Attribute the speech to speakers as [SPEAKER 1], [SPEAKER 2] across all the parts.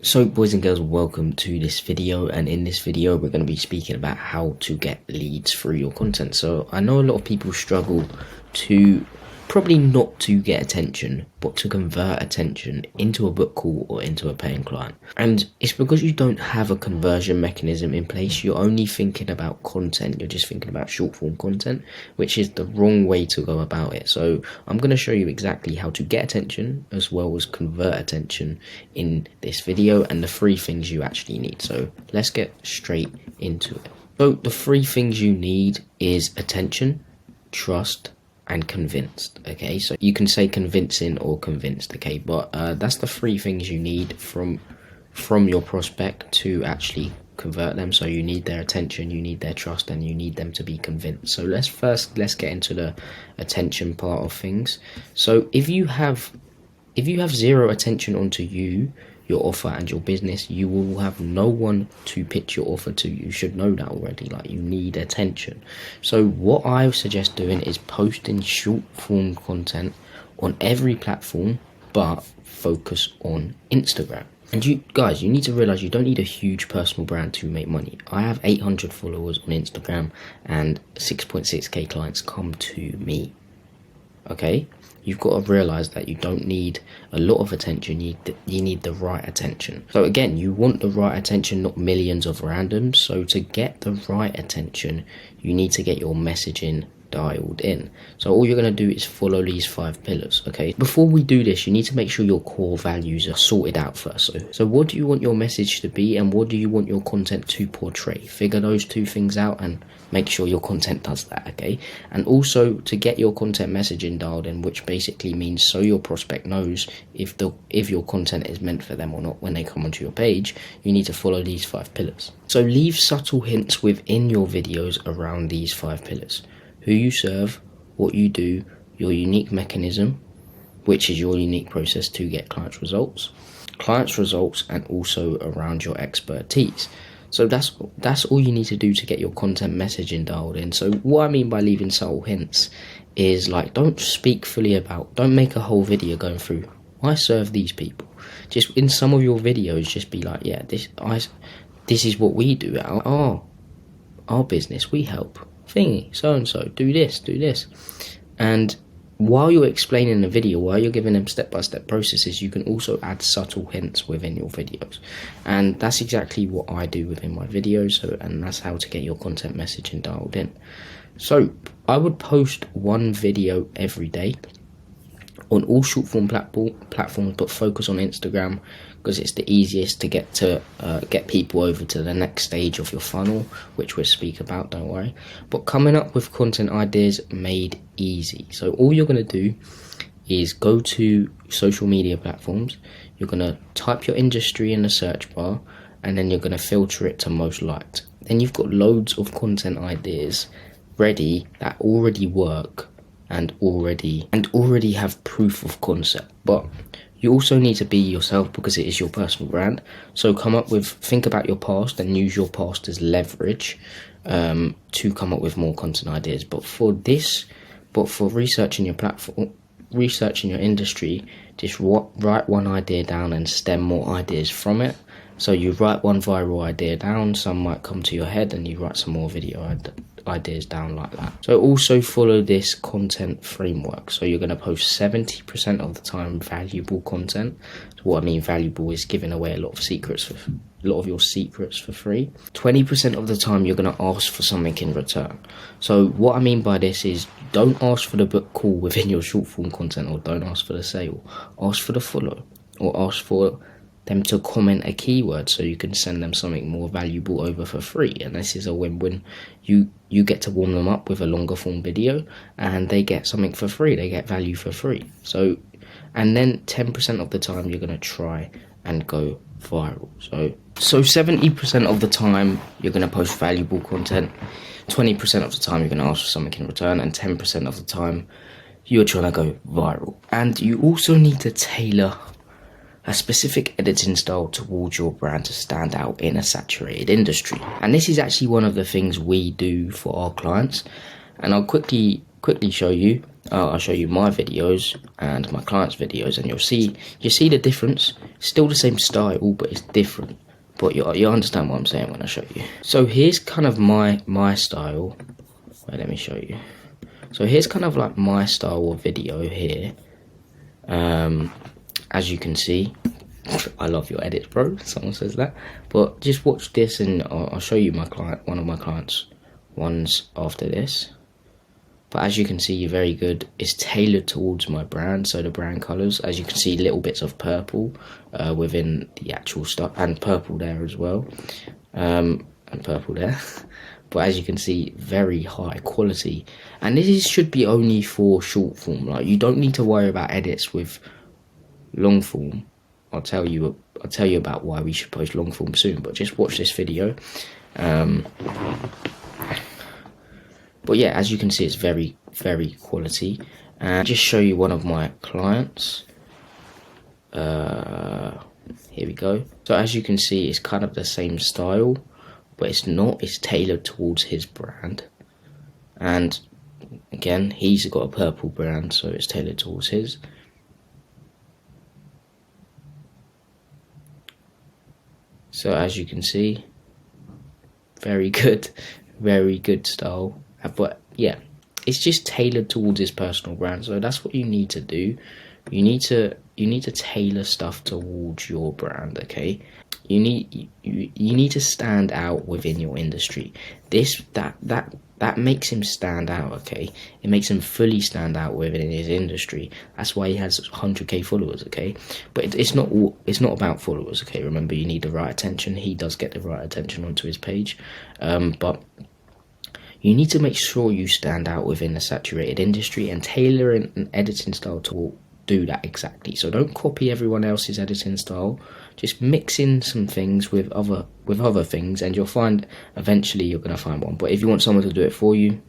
[SPEAKER 1] So boys and girls, welcome to this video, and in this video we're going to be speaking about how to get leads through your content. So I know a lot of people struggle to probably not to get attention, but to convert attention into a book call or into a paying client. And it's because you don't have a conversion mechanism in place. You're only thinking about content. You're just thinking about short form content, which is the wrong way to go about it. So I'm going to show you exactly how to get attention as well as convert attention in this video, and the 3 things you actually need. So let's get straight into it. So the 3 things you need is attention, trust, and convinced. Okay, so you can say convincing or convinced, okay, but that's the 3 things you need from your prospect to actually convert them. So you need their attention, you need their trust, and you need them to be convinced. So let's get into the attention part of things. So if you have 0 attention onto you, your offer, and your business, you will have no one to pitch your offer to. You should know that already. Like, you need attention. So what I suggest doing is posting short form content on every platform, but focus on Instagram. And you guys, you need to realize you don't need a huge personal brand to make money. I have 800 followers on Instagram and 6.6k clients come to me. Okay, you've got to realize that you don't need a lot of attention. You need the right attention. So again, you want the right attention, not millions of randoms. So to get the right attention, you need to get your messaging dialed in. So all you're going to do is follow these 5 pillars. Okay, before we do this, you need to make sure your core values are sorted out first. So what do you want your message to be, and what do you want your content to portray? Figure those 2 things out and make sure your content does that. Okay, and also to get your content messaging dialed in, which basically means so your prospect knows if your content is meant for them or not when they come onto your page, you need to follow these 5 pillars. So leave subtle hints within your videos around these 5 pillars: who you serve, what you do, your unique mechanism, which is your unique process to get clients' results, and also around your expertise. So that's all you need to do to get your content messaging dialed in. So what I mean by leaving subtle hints is, like, don't make a whole video going through, I serve these people. Just in some of your videos, just be like, yeah, this is what we do at our business. We help thingy, so-and-so, do this. And while you're explaining the video, while you're giving them step-by-step processes, you can also add subtle hints within your videos. And that's exactly what I do within my videos, and that's how to get your content messaging dialed in. So I would post 1 video every day on all short form platforms, but focus on Instagram because it's the easiest to get people over to the next stage of your funnel, which we'll speak about, don't worry. But coming up with content ideas made easy. So all you're going to do is go to social media platforms, you're going to type your industry in the search bar, and then you're going to filter it to most liked. Then you've got loads of content ideas ready that already work and already have proof of concept. But you also need to be yourself because it is your personal brand. So think about your past and use your past as leverage to come up with more content ideas. But for researching your platform, researching your industry, just write 1 idea down and stem more ideas from it. So you write 1 viral idea down, some might come to your head, and you write some more video ideas down like that. So also follow this content framework. So you're going to post 70% of the time valuable content. So what I mean valuable is giving away a lot of your secrets for free. 20% of the time you're going to ask for something in return. So what I mean by this is, don't ask for the book call within your short form content, or don't ask for the sale. Ask for the follow, or ask for them to comment a keyword so you can send them something more valuable over for free. And this is a win-win. You get to warm them up with a longer form video, and they get something for free. They get value for free. So, and then 10% of the time you're going to try and go viral. So 70% of the time you're going to post valuable content, 20% of the time you're going to ask for something in return, and 10% of the time you're trying to go viral. And you also need to tailor a specific editing style towards your brand to stand out in a saturated industry. And this is actually one of the things we do for our clients, and I'll quickly show you. I'll show you my videos and my clients' videos, and you see the difference. Still the same style, but it's different. But you understand what I'm saying when I show you. So here's kind of my style. Wait, let me show you. So here's kind of like my style of video here. As you can see, I love your edits, bro. Someone says that. But just watch this, and I'll show you one of my clients' ones after this. But as you can see, you're very good. It's tailored towards my brand, so the brand colours. As you can see, little bits of purple within the actual stuff, and purple there as well, and purple there. But as you can see, very high quality. And this should be only for short form. Like, you don't need to worry about edits with long form. I'll tell you about why we should post long form soon. But just watch this video. But yeah, as you can see, it's very, very quality. And I'll just show you one of my clients. Here we go. So as you can see, it's kind of the same style, but it's not. It's tailored towards his brand. And again, he's got a purple brand, so it's tailored towards his. So as you can see, very good style. But yeah, it's just tailored towards his personal brand. So that's what you need to do. You need to tailor stuff towards your brand. Okay, you need to stand out within your industry. That makes him stand out. Okay, it makes him fully stand out within his industry. That's why he has 100k followers. Okay, but it's not about followers. Okay, remember, you need the right attention. He does get the right attention onto his page, but you need to make sure you stand out within a saturated industry, and tailoring an editing style to do that exactly. So don't copy everyone else's editing style. Just mix in some things with other things, and you'll find eventually you're going to find one. But if you want someone to do it for you,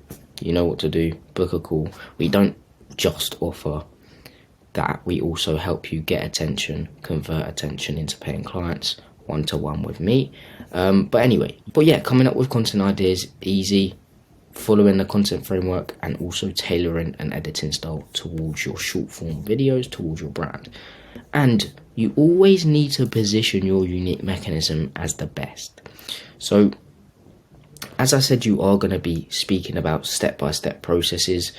[SPEAKER 1] you know what to do. Book a call. We don't just offer that. We also help you get attention, convert attention into paying clients, one-to-one with me. But yeah, coming up with content ideas, easy. Following the content framework, and also tailoring an editing style towards your short form videos, towards your brand. And you always need to position your unique mechanism as the best. So as I said, you are going to be speaking about step-by-step processes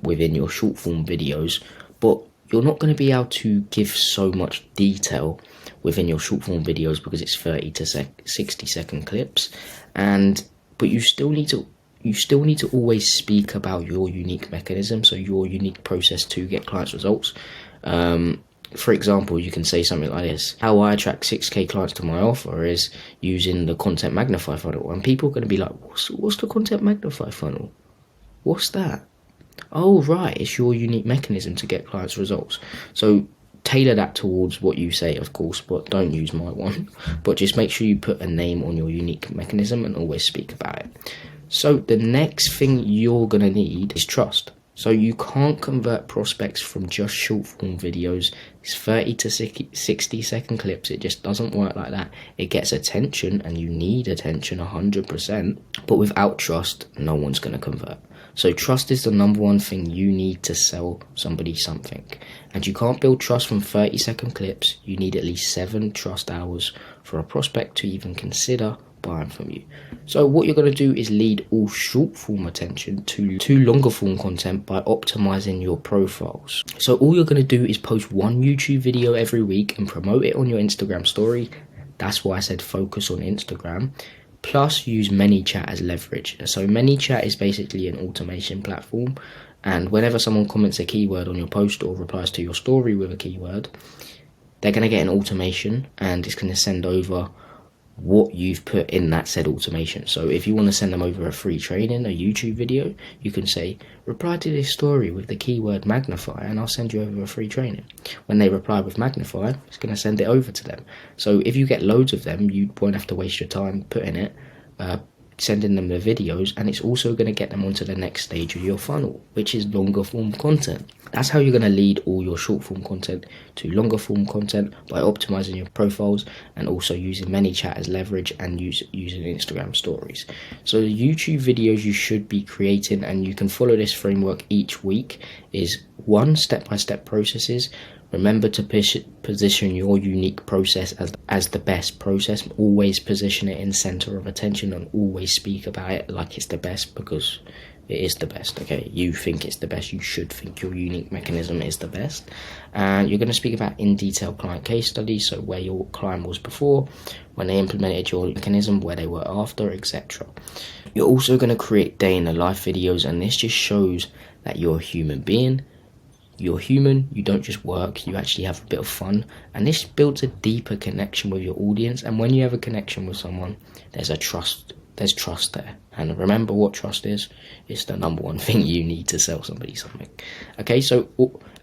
[SPEAKER 1] within your short form videos, but you're not going to be able to give so much detail within your short form videos because it's 30 to 60 second clips. But you still need to always speak about your unique mechanism, so your unique process to get clients' results. For example, you can say something like this: how I attract 6k clients to my offer is using the Content Magnify funnel. And people are going to be like, what's the Content Magnify funnel? What's that? Oh, right, it's your unique mechanism to get clients' results. So tailor that towards what you say, of course, but don't use my one. But just make sure you put a name on your unique mechanism and always speak about it. So the next thing you're going to need is trust. So you can't convert prospects from just short form videos. It's 30 to 60 second clips. It just doesn't work like that. It gets attention, and you need attention 100%. But without trust, no one's going to convert. So trust is the number one thing you need to sell somebody something. And you can't build trust from 30 second clips. You need at least 7 trust hours for a prospect to even consider buying from you. So what you're going to do is lead all short form attention to longer form content by optimizing your profiles. So all you're going to do is post one YouTube video every week and promote it on your Instagram story. That's why I said focus on Instagram. Plus use ManyChat as leverage. So ManyChat is basically an automation platform, and whenever someone comments a keyword on your post or replies to your story with a keyword, they're going to get an automation, and it's going to send over what you've put in that said automation. So if you want to send them over a free training, a YouTube video, you can say, reply to this story with the keyword magnify, and I'll send you over a free training. When they reply with magnify, it's going to send it over to them. So if you get loads of them, you won't have to waste your time putting it. sending them the videos, and it's also going to get them onto the next stage of your funnel, which is longer form content. That's how you're going to lead all your short form content to longer form content, by optimizing your profiles and also using ManyChat as leverage and using Instagram stories. So the YouTube videos you should be creating, and you can follow this framework each week, is 1, step-by-step processes. Remember to position your unique process as the best process. Always position it in center of attention, and always speak about it like it's the best, because it is the best. Okay, you think it's the best, you should think your unique mechanism is the best. And you're going to speak about in detail client case studies, so where your client was before, when they implemented your mechanism, where they were after, etc. You're also going to create day in the life videos, and this just shows that you're a human being. You're human, you don't just work, you actually have a bit of fun, and this builds a deeper connection with your audience. And when you have a connection with someone, there's trust there. And remember what trust is. It's the number one thing you need to sell somebody something. Okay, so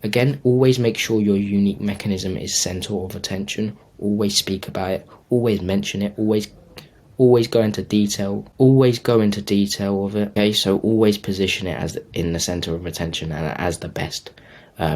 [SPEAKER 1] again, always make sure your unique mechanism is center of attention. Always speak about it, always mention it, always go into detail of it. Okay, so always position it as in the center of attention and as the best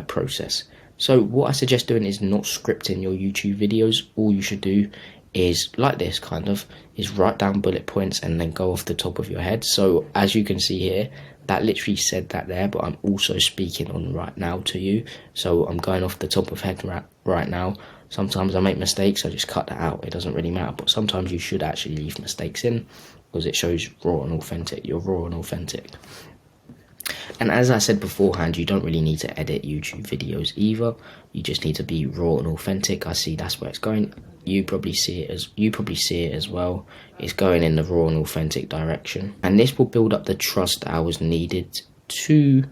[SPEAKER 1] process. So what I suggest doing is not scripting your YouTube videos. All you should do is like this, kind of, is write down bullet points and then go off the top of your head. So as you can see here, that literally said that there, but I'm also speaking on right now to you, so I'm going off the top of head right now. Sometimes I make mistakes, I just cut that out, it doesn't really matter. But sometimes you should actually leave mistakes in, because it shows raw and authentic. You're raw and authentic. And as I said beforehand, you don't really need to edit YouTube videos either. You just need to be raw and authentic. I see that's where it's going. You probably see it as well. It's going in the raw and authentic direction. And this will build up the trust hours needed to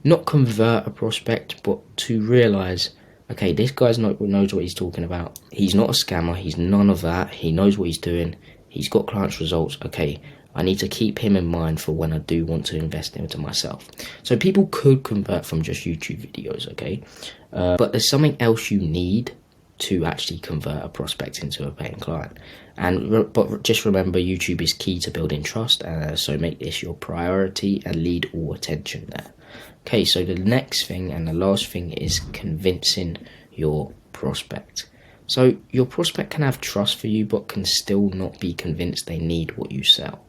[SPEAKER 1] not convert a prospect, but to realise, okay, this guy knows what he's talking about. He's not a scammer. He's none of that. He knows what he's doing. He's got clients' results. Okay, I need to keep him in mind for when I do want to invest into myself. So people could convert from just YouTube videos, okay? But there's something else you need to actually convert a prospect into a paying client. But just remember, YouTube is key to building trust, so make this your priority and lead all attention there. Okay, so the next thing and the last thing is convincing your prospect. So your prospect can have trust for you, but can still not be convinced they need what you sell.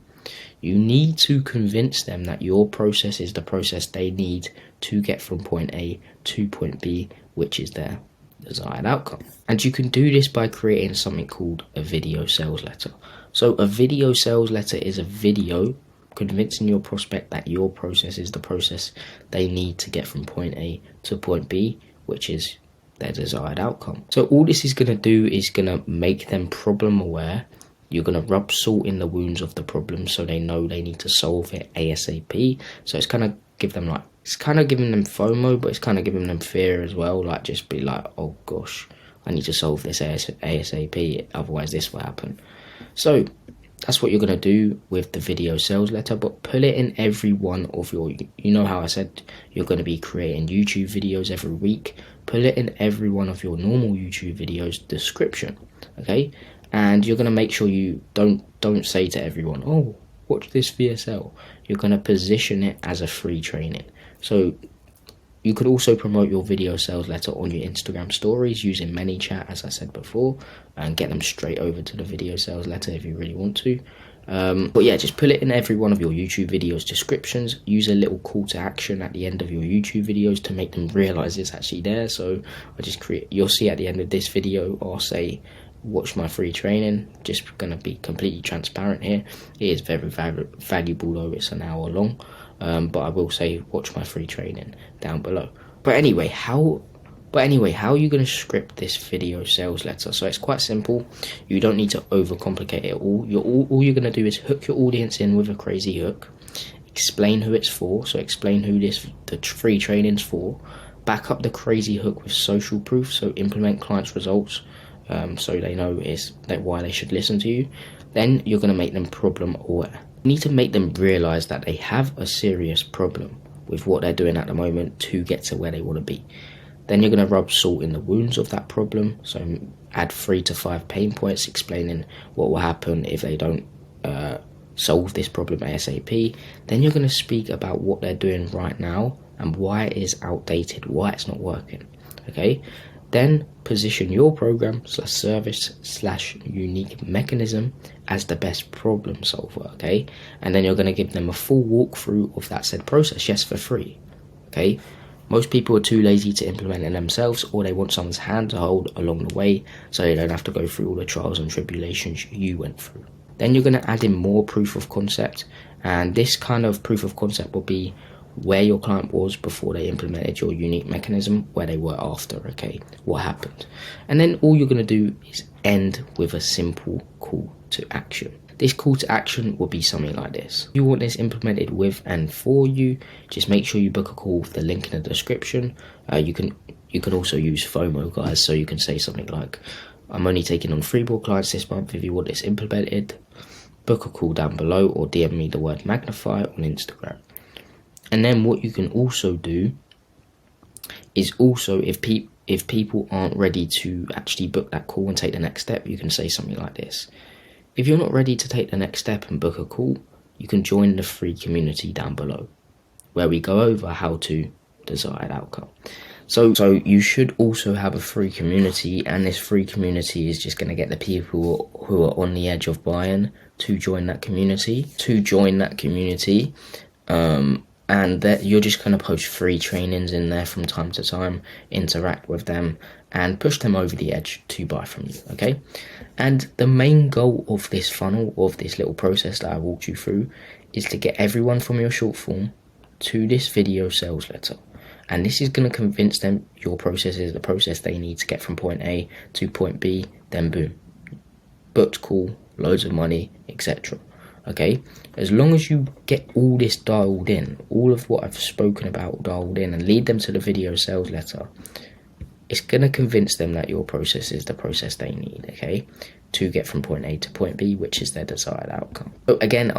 [SPEAKER 1] You need to convince them that your process is the process they need to get from point A to point B, which is their desired outcome. And you can do this by creating something called a video sales letter. So a video sales letter is a video convincing your prospect that your process is the process they need to get from point A to point B, which is their desired outcome. So all this is going to do is going to make them problem aware. You're going to rub salt in the wounds of the problem, so they know they need to solve it ASAP. So it's kind of giving them FOMO, but it's kind of giving them fear as well. Like, just be like, oh gosh, I need to solve this ASAP, otherwise this will happen. So that's what you're going to do with the video sales letter, but put it in every one of your, you know how I said you're going to be creating YouTube videos every week. Put it in every one of your normal YouTube videos description, okay? And you're going to make sure you don't say to everyone, oh, watch this VSL. You're going to position it as a free training. So you could also promote your video sales letter on your Instagram stories using ManyChat, as I said before, and get them straight over to the video sales letter if you really want to. But yeah, just put it in every one of your YouTube videos descriptions. Use a little call to action at the end of your YouTube videos to make them realize it's actually there. So you'll see at the end of this video, I'll say, watch my free training. Just going to be completely transparent here. It is very valuable, though it's an hour long. But I will say watch my free training down below. But anyway, how are you going to script this video sales letter? So it's quite simple. You don't need to overcomplicate it all. All you're going to do is hook your audience in with a crazy hook. Explain who it's for. So explain who the free training's for. Back up the crazy hook with social proof. So implement clients' results. So they know why they should listen to you. Then you're going to make them problem aware. You need to make them realize that they have a serious problem with what they're doing at the moment to get to where they want to be. Then you're going to rub salt in the wounds of that problem. So add 3 to 5 pain points explaining what will happen if they don't solve this problem ASAP. Then you're going to speak about what they're doing right now and why it is outdated, why it's not working. Okay, then position your program / service / unique mechanism as the best problem solver. Okay, and then you're going to give them a full walkthrough of that said process, yes, for free. Okay, most people are too lazy to implement it themselves, or they want someone's hand to hold along the way so they don't have to go through all the trials and tribulations you went through. Then you're going to add in more proof of concept, and this kind of proof of concept will be where your client was before they implemented your unique mechanism, where they were after, okay, what happened. And then all you're going to do is end with a simple call to action. This call to action will be something like this. If you want this implemented with and for you, just make sure you book a call with the link in the description. You can also use FOMO, guys, so you can say something like, I'm only taking on 3 more clients this month. If you want this implemented, book a call down below or DM me the word magnify on Instagram. And then what you can also do is also, if people aren't ready to actually book that call and take the next step, you can say something like this. If you're not ready to take the next step and book a call, you can join the free community down below, where we go over how to desired outcome. So you should also have a free community, and this free community is just going to get the people who are on the edge of buying to join that community. And that you're just going to post free trainings in there from time to time, interact with them, and push them over the edge to buy from you, okay? And the main goal of this funnel, of this little process that I walked you through, is to get everyone from your short form to this video sales letter. And this is going to convince them your process is the process they need to get from point A to point B, then boom, booked call, loads of money, etc. Okay, as long as you get all this dialed in, all of what I've spoken about dialed in, and lead them to the video sales letter, it's going to convince them that your process is the process they need, okay, to get from point A to point B, which is their desired outcome. So again,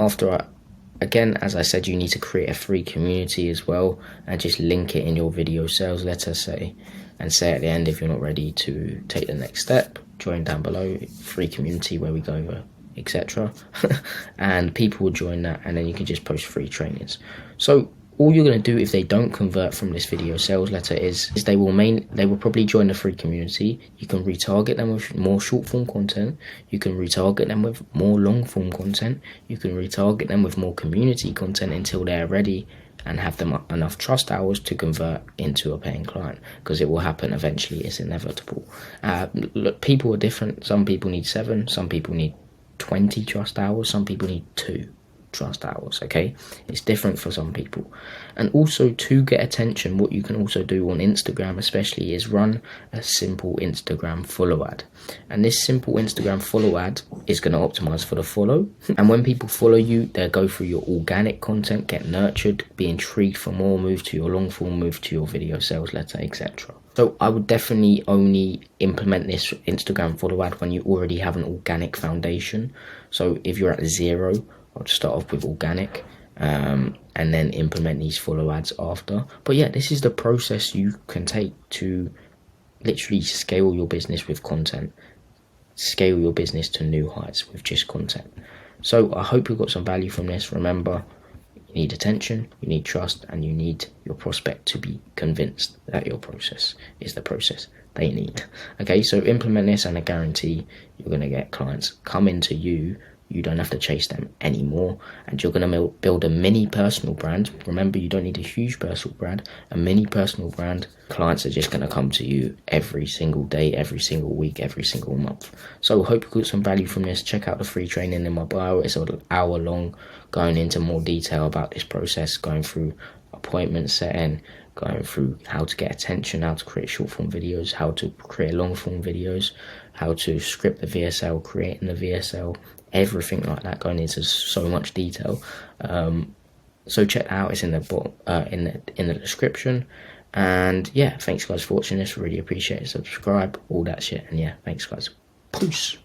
[SPEAKER 1] as I said, you need to create a free community as well, and just link it in your video sales letter, say at the end, if you're not ready to take the next step, join down below, free community where we go over, etc. And people will join that, and then you can just post free trainings. So all you're going to do if they don't convert from this video sales letter is they will probably join the free community. You can retarget them with more short form content, you can retarget them with more long form content, you can retarget them with more community content until they're ready and have them enough trust hours to convert into a paying client, because it will happen eventually. It's inevitable. Look, people are different. Some people need 7, some people need 20 trust hours, some people need 2 trust hours, okay? It's different for some people. And also, to get attention, what you can also do on Instagram especially is run a simple Instagram follow ad. And this simple Instagram follow ad is going to optimize for the follow. And when people follow you, they'll go through your organic content, get nurtured, be intrigued for more, move to your long form, move to your video sales letter, etc. So I would definitely only implement this Instagram follow ad when you already have an organic foundation. So if you're at 0, I'll start off with organic, and then implement these follow ads after. But yeah, this is the process you can take to literally scale your business with content, scale your business to new heights with just content. So I hope you got some value from this. Remember, you need attention, you need trust, and you need your prospect to be convinced that your process is the process they need. Okay, so implement this, and I guarantee you're going to get clients come into you. You don't have to chase them anymore, and you're going to build a mini personal brand. Remember, you don't need a huge personal brand, a mini personal brand. Clients are just going to come to you every single day, every single week, every single month. So hope you got some value from this. Check out the free training in my bio. It's an hour long, going into more detail about this process, going through appointment setting, going through how to get attention, how to create short form videos, how to create long form videos, how to script the VSL, creating the VSL, everything like that, going into so much detail. So check that out. It's in the in the description. And yeah, thanks guys for watching this. Really appreciate it. Subscribe, all that shit. And yeah, thanks guys. Peace.